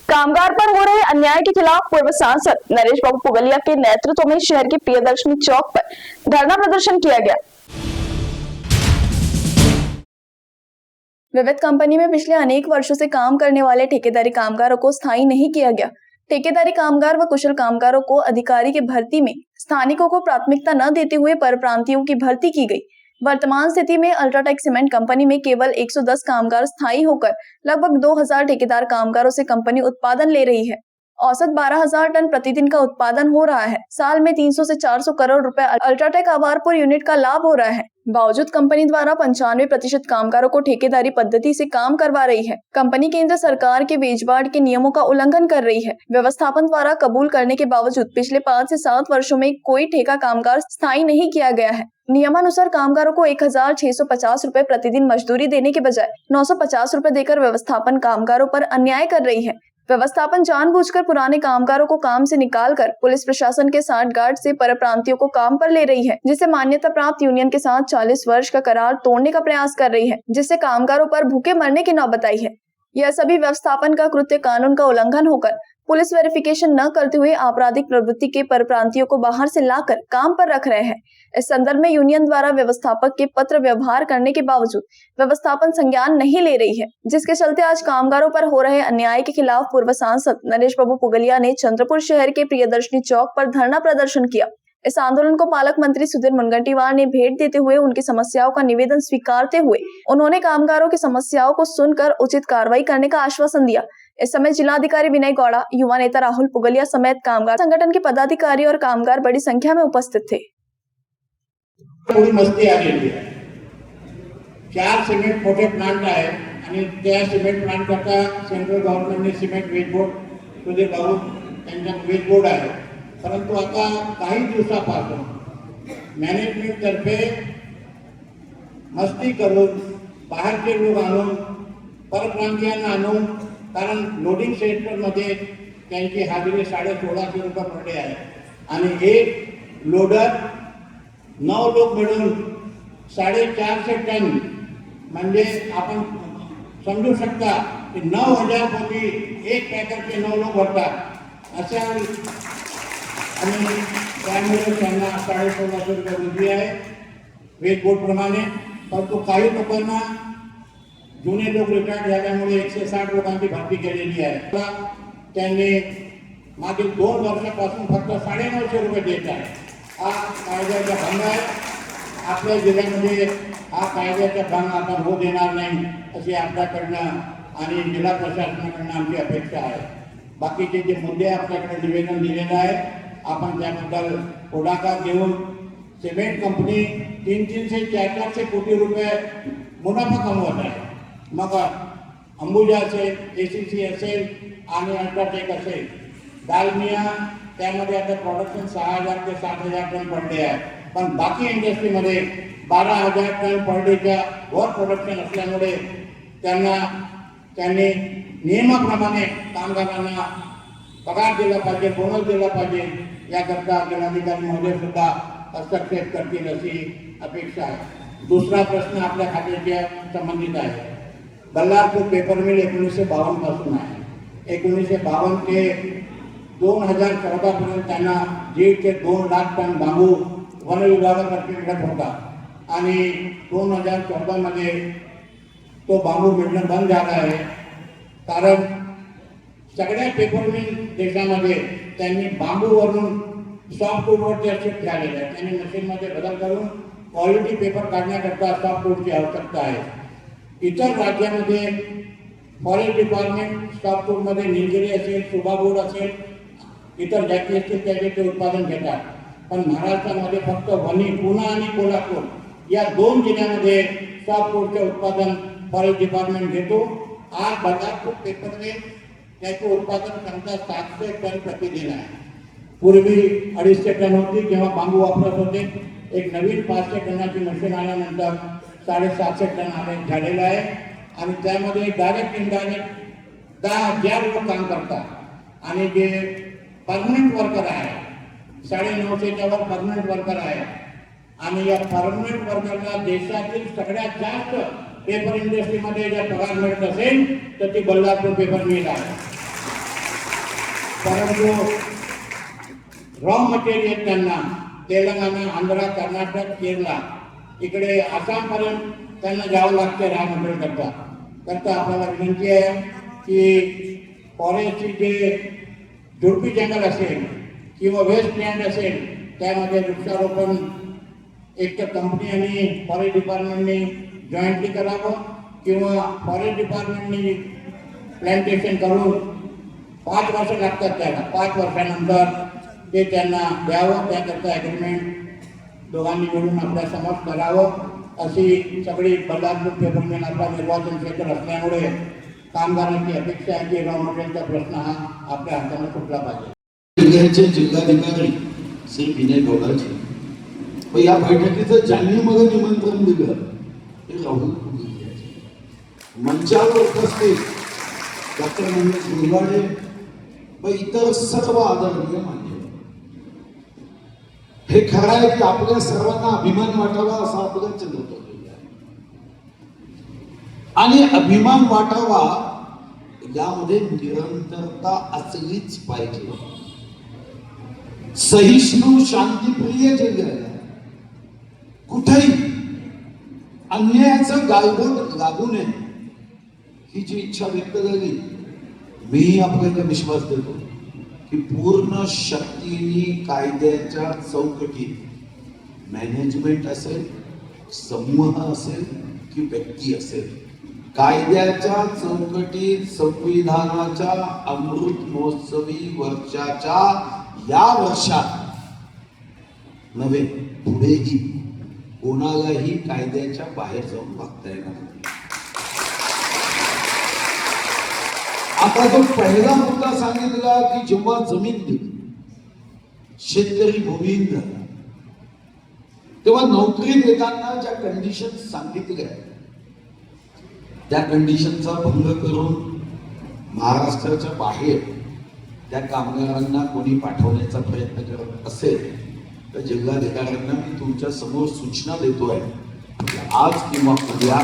कामगार पर हो रहे अन्याय के खिलाफ पूर्व सांसद नरेश बाबू पुगलिया के नेतृत्व में शहर के प्रियदर्शनी चौक पर धरना प्रदर्शन किया गया। विविध कंपनी में पिछले अनेक वर्षों से काम करने वाले ठेकेदारी कामगारों को स्थायी नहीं किया गया। ठेकेदारी कामगार व कुशल कामगारों को अधिकारी की भर्ती में स्थानिकों को प्राथमिकता न देते हुए परप्रांतियों की भर्ती की गई। वर्तमान स्थिति में अल्ट्राटेक सीमेंट कंपनी में केवल 110 कामगार स्थायी होकर लगभग 2000 ठेकेदार कामगारों से कंपनी उत्पादन ले रही है। औसत 12,000 टन प्रतिदिन का उत्पादन हो रहा है। साल में 300 से 400 करोड़ रुपए अल्ट्राटेक आभारपुर यूनिट का लाभ हो रहा है। बावजूद कंपनी द्वारा 95% कामगारों को ठेकेदारी पद्धति से काम करवा रही है। कंपनी केंद्र सरकार के वेजबाड़ के नियमों का उल्लंघन कर रही है। व्यवस्थापन द्वारा कबूल करने के बावजूद पिछले 5 से 7 वर्षों में कोई ठेका कामगार स्थायी नहीं किया गया है। नियमानुसार कामगारों को 1,650 रुपए प्रतिदिन मजदूरी देने के बजाय 950 रुपए देकर व्यवस्थापन कामगारों पर अन्याय कर रही है। व्यवस्थापन जानबूझकर पुराने कामगारों को काम से निकालकर पुलिस प्रशासन के सांठगांठ से परप्रांतियों को काम पर ले रही है, जिससे मान्यता प्राप्त यूनियन के साथ 40 वर्ष का करार तोड़ने का प्रयास कर रही है, जिससे कामगारों पर भूखे मरने की नौबत आई है। यह सभी व्यवस्थापन का कृत्य कानून का उल्लंघन होकर पुलिस वेरिफिकेशन न करते हुए आपराधिक प्रवृत्ति के परप्रांतियों को बाहर से लाकर काम पर रख रहे हैं। इस संदर्भ में यूनियन द्वारा व्यवस्थापक के पत्र व्यवहार करने के बावजूद व्यवस्थापन संज्ञान नहीं ले रही है, जिसके चलते आज कामगारों पर हो रहे अन्याय के खिलाफ पूर्व सांसद नरेश बाबू पुगलिया ने चंद्रपुर शहर के प्रियदर्शनी चौक पर धरना प्रदर्शन किया। इस आंदोलन को पालक मंत्री सुधीर मुनगंटीवार ने भेंट देते हुए उनकी समस्याओं का निवेदन स्वीकारते हुए उन्होंने कामगारों की समस्याओं को सुनकर उचित कार्रवाई करने का आश्वासन दिया। इस समय जिलाधिकारी विनय गौड़ा, युवा नेता राहुल पुगलिया समेत कामगार संगठन के पदाधिकारी और कामगार बड़ी संख्या में उपस्थित थे। थोडी मस्ती आलेली आहे। 4 सिमेंट मोठे प्लांट आहे आणि त्या सिमेंट प्लांट करता सेंट्रल गव्हर्नमेंटने सिमेंट वेज बोर्ड सुधीर बाबू त्यांचा वेज बोर्ड आहे, परंतु आता काही दिवसापासून मॅनेजमेंट तर्फे मस्ती करून बाहेरचे लोक आणून परप्रांतीयांना आणून, कारण लोडिंग सेंटर मध्ये त्यांची हाजरी 1650 रुपये पर डे आहे आणि एक लोडर 9 लोक मिळून 450 टन, म्हणजे आपण समजू शकता की 9000 पोती एक पॅकेटचे 9 लोक भरतात अशा, आणि त्यामुळे त्यांना 1650 रुपये वृद्धी आहे वेज बोर्ड प्रमाणे। परंतु काही लोकांना जुने लोक रिटायर्ड झाल्यामुळे 160 लोकांची भरती केलेली आहे। त्यांनी मागील 2 वर्षापासून फक्त 950 रुपये देत आहे। हा कायद्याचा भंग आहे। आपल्या जिल्ह्यामध्ये हा कायद्याचा भंग आपण होऊ देणार नाही अशी आपल्याकडनं आणि जिल्हा प्रशासनाकडनं आमची अपेक्षा आहे। बाकीचे जे मुद्दे आपल्याकडे निवेदन दिलेलं आहे, आपण त्याबद्दल पुढाकार घेऊन सिमेंट कंपनी 300 से 400 कोटी रुपये मुनाफा कमवत आहे। मग अंबुजा असेल, ACC असेल आणि अल्ट्राटेक असेल, दालमिया त्यामध्ये आता प्रोडक्शन 6000 ते 7000 टन पर डे आहे, पण बाकी इंडस्ट्रीमध्ये 12000 टन पर डेच्या वर प्रोडक्शन असल्यामुळे त्यांनी नियमाप्रमाणे कामगारांना पगार दिला पाहिजे, बोनस दिला पाहिजे, याकरता जिल्हाधिकारी महोदय सुद्धा हस्तक्षेप करतील अशी अपेक्षा आहे। दुसरा प्रश्न आपल्या खात्याच्या संबंधित आहे। बल्लारपूर पेपर मिल 1952 पासून आहे। 1952 ते 2014 पर्यंत त्यांना जीडचे 2 लाख टन बांबू वन विभागातर्फे मिळत होता आणि 2014 मध्ये तो बांबू मिळणं बंद झाला आहे, कारण सगळ्या पेपर मिल देशामध्ये त्यांनी बांबूवरून सॉफ्टवुडवर शिफ्ट झालेले आहे। त्यांनी मशीनमध्ये बदल करून क्वालिटी पेपर काढण्याकरता सॉफ्टवुडची आवश्यकता आहे। इतर राज्यामध्ये फॉरेस्ट डिपार्टमेंट सॉफ्टवुडमध्ये निलगिरी असेल, सुभाबूड असेल, इतर जाती असतील त्याचे ते उत्पादन घेतात, पण महाराष्ट्रामध्ये फक्त वणी, पुणे आणि कोल्हापूर या 2 जिल्ह्यामध्ये सॉफ्टवुडचे उत्पादन फॉरेस्ट डिपार्टमेंट घेतो। आज बल्लारपूर पेपर मिल त्याचे उत्पादन क्षमता 700 टन प्रतिदिन आहे। पूर्वी 250 टन होती जेव्हा बांबू वापरत होते। एक नवीन 500 टनाची मशीन आल्यानंतर 750 टन झालेलं आहे आणि त्यामध्ये डायरेक्ट इनडायरेक्ट 10,000 लोक काम करतात आणि जे परमनंट वर्कर आहे 950च्या वर परमनंट वर्कर आहे आणि या परमनंट वर्करला देशातील सगळ्यात जास्त पेपर इंडस्ट्रीमध्ये जर पगार मिळत असेल तर ती बल्लारपूर पेपर मिल आहे। परंतु रॉ मटेरियल त्यांना तेलंगणा, आंध्र, कर्नाटक, केरला इकडे आसामपर्यंत त्यांना जावं लागते रॉ मटेरियल करता आपल्याला विनंती आहे की फॉरेस्टची जे झुडपी जंगल असेल किंवा वेस्ट लँड असेल त्यामध्ये वृक्षारोपण एक तर कंपनी आणि फॉरेस्ट डिपार्टमेंटने जॉईंटली करावं किंवा फॉरेस्ट डिपार्टमेंटने प्लॅन्टेशन करून 5 वर्ष लागतात त्याला. 5 वर्षानंतर ते त्यांना द्यावं. त्याकरता ॲग्रीमेंट दोघांनी मिळून आपल्या समोर करावं अशी सगळी बल्लारपूर पेपरमेन आपला निर्वाचन क्षेत्र असल्यामुळे कामगारांची अपेक्षा आहे की रॉ मटेरियलचा प्रश्न हा आपल्या हाताने सुटला पाहिजे. जिल्ह्याचे जिल्हाधिकारी श्री विनय गौडाजी व या बैठकीचं ज्यांनी मला निमंत्रण दिलं ते राहुल मंचावर उपस्थित डॉक्टर महेश गुरवाडे व इतर सर्व आदरणीय मान्यवर. हे खरं आहे की आपल्या सर्वांना अभिमान वाटावा असा आपला चंद्रपूर आणि अभिमान वाटावा यामध्ये निरंतरता असलीच पाहिजे. सहिष्णू शांतिप्रिय जिल्ह्याला कुठेही अन्यायाचं गालबोट लागू नये ही जी इच्छा व्यक्त झाली मी आपल्याला विश्वास देतो की पूर्ण शक्तीने कायद्याच्या चौकटीत मॅनेजमेंट असेल, समूह असेल की व्यक्ती असेल, कायद्याच्या चौकटीत संविधानाच्या अमृत महोत्सवी वर्षाच्या या वर्षात नव्हे पुढेही कोणालाही कायद्याच्या बाहेर जाऊन वागता येणार नाही. आता जो पहिला मुद्दा सांगितला की जेव्हा जमीन दिली शेतकरी भूमिहीन झाला तेव्हा नोकरी देताना ज्या कंडिशन सांगितल्या त्या कंडिशनचा भंग करून महाराष्ट्राच्या बाहेर त्या कामगारांना कोणी पाठवण्याचा प्रयत्न करत असेल तर जिल्हाधिकाऱ्यांना मी तुमच्या समोर सूचना देतोय आज किंवा उद्या